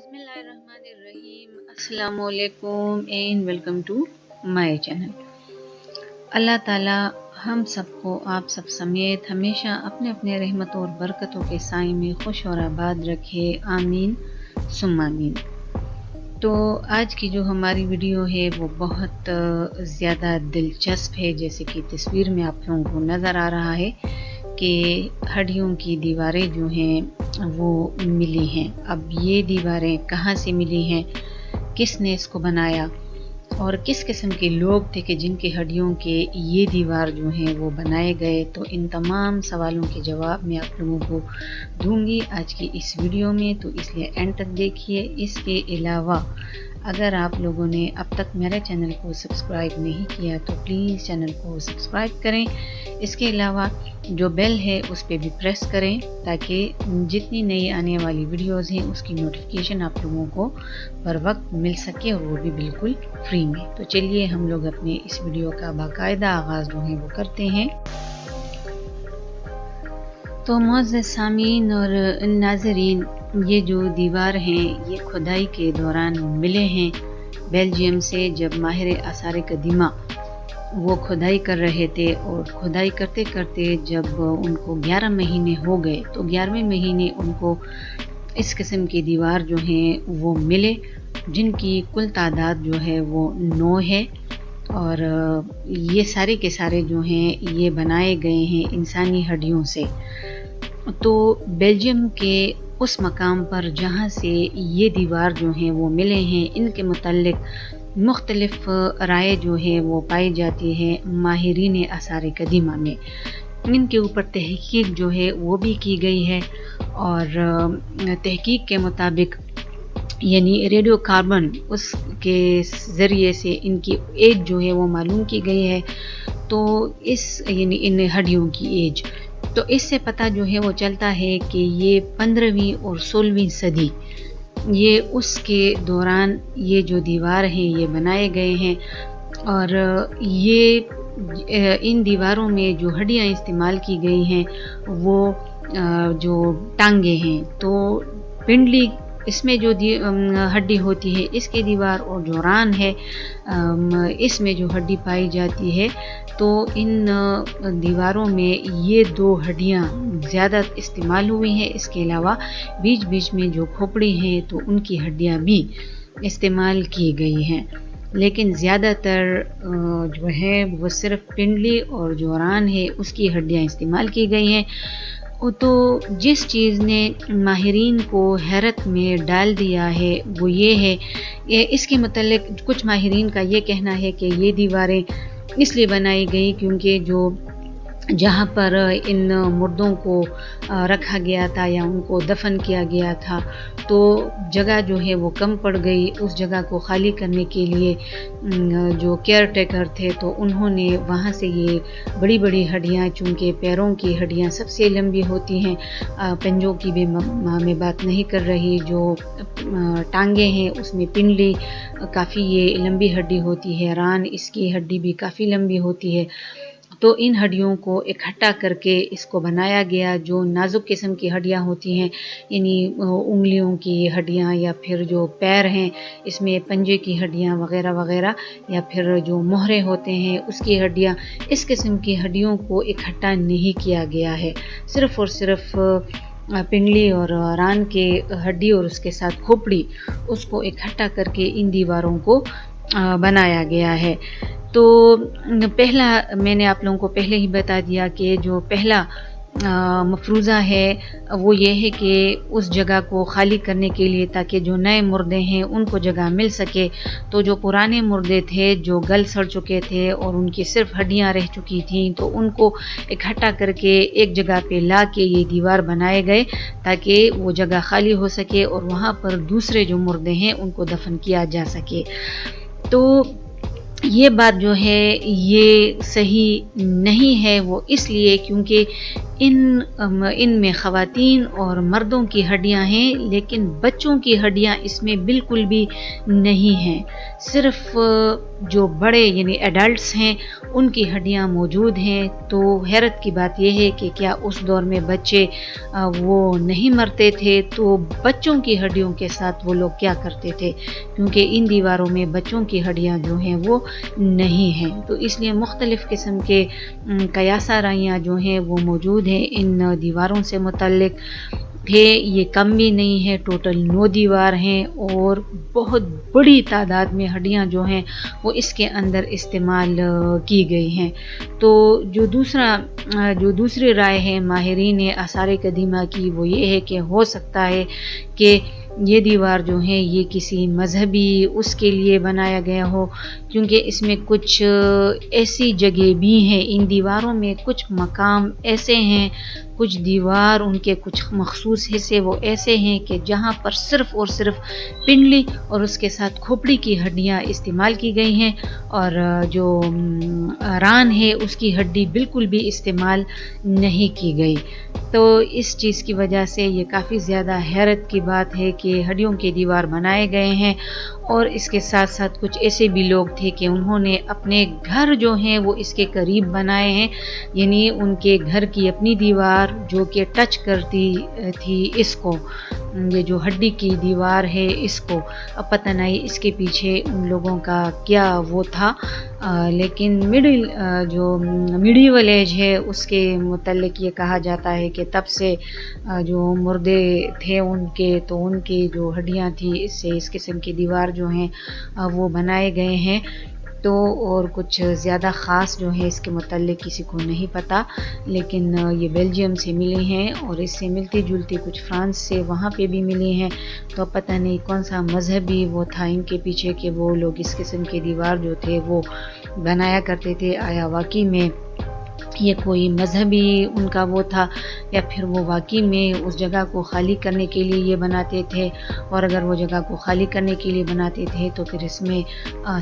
बिस्मिल्लाहिर्रहमानिर्रहीम। अस्सलामु अलैकुम and welcome to my channel. अल्लाह ताला हम सबको आप सब समेत हमेशा अपने अपने रहमतों और बरकतों के साए में खुश और आबाद रखे, आमीन सुम्मा आमीन। तो आज की जो हमारी वीडियो है वो बहुत ज़्यादा दिलचस्प है। जैसे कि तस्वीर में आप लोगों को नज़र आ रहा है कि हड्डियों की दीवारें जो हैं वो मिली हैं। अब ये दीवारें कहाँ से मिली हैं, किसने इसको बनाया और किस किस्म के लोग थे कि जिनके हड्डियों के ये दीवार जो हैं वो बनाए गए, तो इन तमाम सवालों के जवाब मैं आप लोगों को दूंगी आज की इस वीडियो में, तो इसलिए एंड तक देखिए। इसके अलावा अगर आप लोगों ने अब तक मेरे चैनल को सब्सक्राइब नहीं किया तो प्लीज़ चैनल को सब्सक्राइब करें। इसके अलावा जो बेल है उस पर भी प्रेस करें ताकि जितनी नई आने वाली वीडियोस हैं उसकी नोटिफिकेशन आप लोगों को बर वक्त मिल सके और वो भी बिल्कुल फ्री में। तो चलिए हम लोग अपने इस वीडियो का बाकायदा आगाज़ जो है वो करते हैं। तो मुअज़्ज़ज़ सामीन और नाज़रीन, ये जो दीवार हैं ये खुदाई के दौरान मिले हैं बेल्जियम से। जब माहिर आसार कदीमा वो खुदाई कर रहे थे और खुदाई करते करते जब उनको 11 महीने हो गए तो 11वें महीने उनको इस किस्म की दीवार जो हैं वो मिले, जिनकी कुल तादाद जो है वो 9 है। और ये सारे के सारे जो हैं ये बनाए गए हैं इंसानी हड्डियों से। तो बेल्जियम के उस मकाम पर जहाँ से ये दीवार जो हैं वो मिले हैं, इनके मुताल्लिक मुख्तलिफ राय जो है वो पाई जाती है माहिरीन आसार कदीमा में। इनके ऊपर तहकीक जो है वो भी की गई है और तहकीक के मुताबिक यानी रेडियो कार्बन उसके ज़रिए से इनकी एज जो है वो मालूम की गई है। तो इस यानी इन हड्डियों की एज, तो इससे पता जो है वो चलता है कि ये 15वीं और 16वीं सदी ये उसके दौरान ये जो दीवार हैं ये बनाए गए हैं। और ये इन दीवारों में जो हड्डियाँ इस्तेमाल की गई हैं वो जो टांगे हैं, तो पिंडली इसमें जो हड्डी होती है इसकी दीवार, और जो रान है इसमें जो हड्डी पाई जाती है, तो इन दीवारों में ये 2 हड्डियाँ ज़्यादा इस्तेमाल हुई हैं। इसके अलावा बीच बीच में जो खोपड़ी हैं तो उनकी हड्डियाँ भी इस्तेमाल की गई हैं, लेकिन ज़्यादातर जो है वो सिर्फ पिंडली और जो रान है उसकी हड्डियाँ इस्तेमाल की गई हैं। तो जिस चीज़ ने माहिरीन को हैरत में डाल दिया है वो ये है, इसके मतलब कुछ माहिरीन का ये कहना है कि ये दीवारें इसलिए बनाई गई क्योंकि जो जहाँ पर इन मुर्दों को रखा गया था या उनको दफन किया गया था तो जगह जो है वो कम पड़ गई। उस जगह को खाली करने के लिए जो केयर टेकर थे तो उन्होंने वहाँ से ये बड़ी बड़ी हड्डियाँ, चूँकि पैरों की हड्डियाँ सबसे लंबी होती हैं, पंजों की भी मैं बात नहीं कर रही, जो टांगे हैं उसमें पिंडली काफ़ी ये लंबी हड्डी होती है, रान इसकी हड्डी भी काफ़ी लंबी होती है। तो इन हड्डियों को इकट्ठा करके इसको बनाया गया। जो नाजुक किस्म की हड्डियाँ होती हैं यानी उंगलियों की हड्डियाँ या फिर जो पैर हैं इसमें पंजे की हड्डियाँ वग़ैरह वग़ैरह, या फिर जो मोहरे होते हैं उसकी हड्डियाँ, इस किस्म की हड्डियों को इकट्ठा नहीं किया गया है। सिर्फ़ और सिर्फ पिंडली और रान के हड्डी और उसके साथ खोपड़ी उसको इकट्ठा करके इन दीवारों को बनाया गया है। तो पहला मैंने आप लोगों को पहले ही बता दिया कि जो पहला मफरूज़ा है वो ये है कि उस जगह को खाली करने के लिए ताकि जो नए मुर्दे हैं उनको जगह मिल सके। तो जो पुराने मुर्दे थे जो गल सड़ चुके थे और उनकी सिर्फ हड्डियां रह चुकी थीं तो उनको इकट्ठा करके एक जगह पे ला के ये दीवार बनाए गए ताकि वो जगह खाली हो सके और वहाँ पर दूसरे जो मुर्दे हैं उनको दफन किया जा सके। तो ये बात जो है ये सही नहीं है, वो इसलिए क्योंकि ان میں خواتین اور مردوں کی ہڈیاں ہیں، لیکن بچوں کی ہڈیاں اس میں بالکل بھی نہیں ہیں۔ صرف جو بڑے یعنی ایڈلٹس ہیں ان کی ہڈیاں موجود ہیں۔ تو حیرت کی بات یہ ہے کہ کیا اس دور میں بچے وہ نہیں مرتے تھے؟ تو بچوں کی ہڈیوں کے ساتھ وہ لوگ کیا کرتے تھے؟ کیونکہ ان دیواروں میں بچوں کی ہڈیاں جو ہیں وہ نہیں ہیں، تو اس لیے مختلف قسم کے قیاس آرائیاں جو ہیں وہ موجود ہیں ان دیواروں سے متعلق ہے۔ یہ کم بھی نہیں ہے، ٹوٹل 9 دیوار ہیں اور بہت بڑی تعداد میں ہڈیاں جو ہیں وہ اس کے اندر استعمال کی گئی ہیں۔ تو جو دوسری رائے ہے ماہرین آثار قدیمہ کی وہ یہ ہے کہ ہو سکتا ہے کہ یہ دیوار جو ہے یہ کسی مذہبی اس کے لیے بنایا گیا ہو، کیونکہ اس میں کچھ ایسی جگہ بھی ہیں، ان دیواروں میں کچھ مقام ایسے ہیں، کچھ دیوار ان کے کچھ مخصوص حصے وہ ایسے ہیں کہ جہاں پر صرف اور صرف پنڈلی اور اس کے ساتھ کھوپڑی کی ہڈیاں استعمال کی گئی ہیں، اور جو ران ہے اس کی ہڈی بالکل بھی استعمال نہیں کی گئی۔ تو اس چیز کی وجہ سے یہ کافی زیادہ حیرت کی بات ہے کہ ہڈیوں کے دیوار بنائے گئے ہیں، اور اس کے ساتھ ساتھ کچھ ایسے بھی لوگ تھے کہ انہوں نے اپنے گھر جو ہیں وہ اس کے قریب بنائے ہیں، یعنی ان کے گھر کی اپنی دیوار جو کہ ٹچ کرتی تھی اس کو، یہ جو ہڈی کی دیوار ہے اس کو، اب پتہ نہیں اس کے پیچھے ان لوگوں کا کیا وہ تھا، لیکن جو میڈیول ایج ہے اس کے متعلق یہ کہا جاتا ہے کہ تب سے جو مردے تھے ان کے، تو ان کی جو ہڈیاں تھیں اس سے اس قسم کی دیوار جو ہیں وہ بنائے گئے ہیں۔ تو اور کچھ زیادہ خاص جو ہے اس کے متعلق کسی کو نہیں پتہ، لیکن یہ بیلجیم سے ملی ہیں اور اس سے ملتی جلتی کچھ فرانس سے وہاں پہ بھی ملی ہیں۔ تو پتہ نہیں کون سا مذہبی وہ تھا ان کے پیچھے کہ وہ لوگ اس قسم کے دیوار جو تھے وہ بنایا کرتے تھے، آیا واقعی میں یہ کوئی مذہبی ان کا وہ تھا، یا پھر وہ واقعی میں اس جگہ کو خالی کرنے کے لیے یہ بناتے تھے، اور اگر وہ جگہ کو خالی کرنے کے لیے بناتے تھے تو پھر اس میں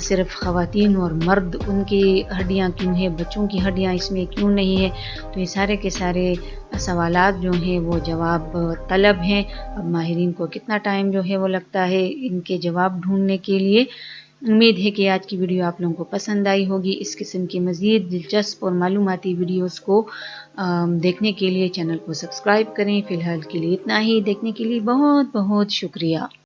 صرف خواتین اور مرد ان کی ہڈیاں کیوں ہیں، بچوں کی ہڈیاں اس میں کیوں نہیں ہیں؟ تو یہ سارے کے سارے سوالات جو ہیں وہ جواب طلب ہیں۔ اب ماہرین کو کتنا ٹائم جو ہے وہ لگتا ہے ان کے جواب ڈھونڈنے کے لیے۔ امید ہے کہ آج کی ویڈیو آپ لوگوں کو پسند آئی ہوگی۔ اس قسم کی مزید دلچسپ اور معلوماتی ویڈیوز کو دیکھنے کے لیے چینل کو سبسکرائب کریں۔ فی الحال کے لیے اتنا ہی، دیکھنے کے لیے بہت بہت شکریہ۔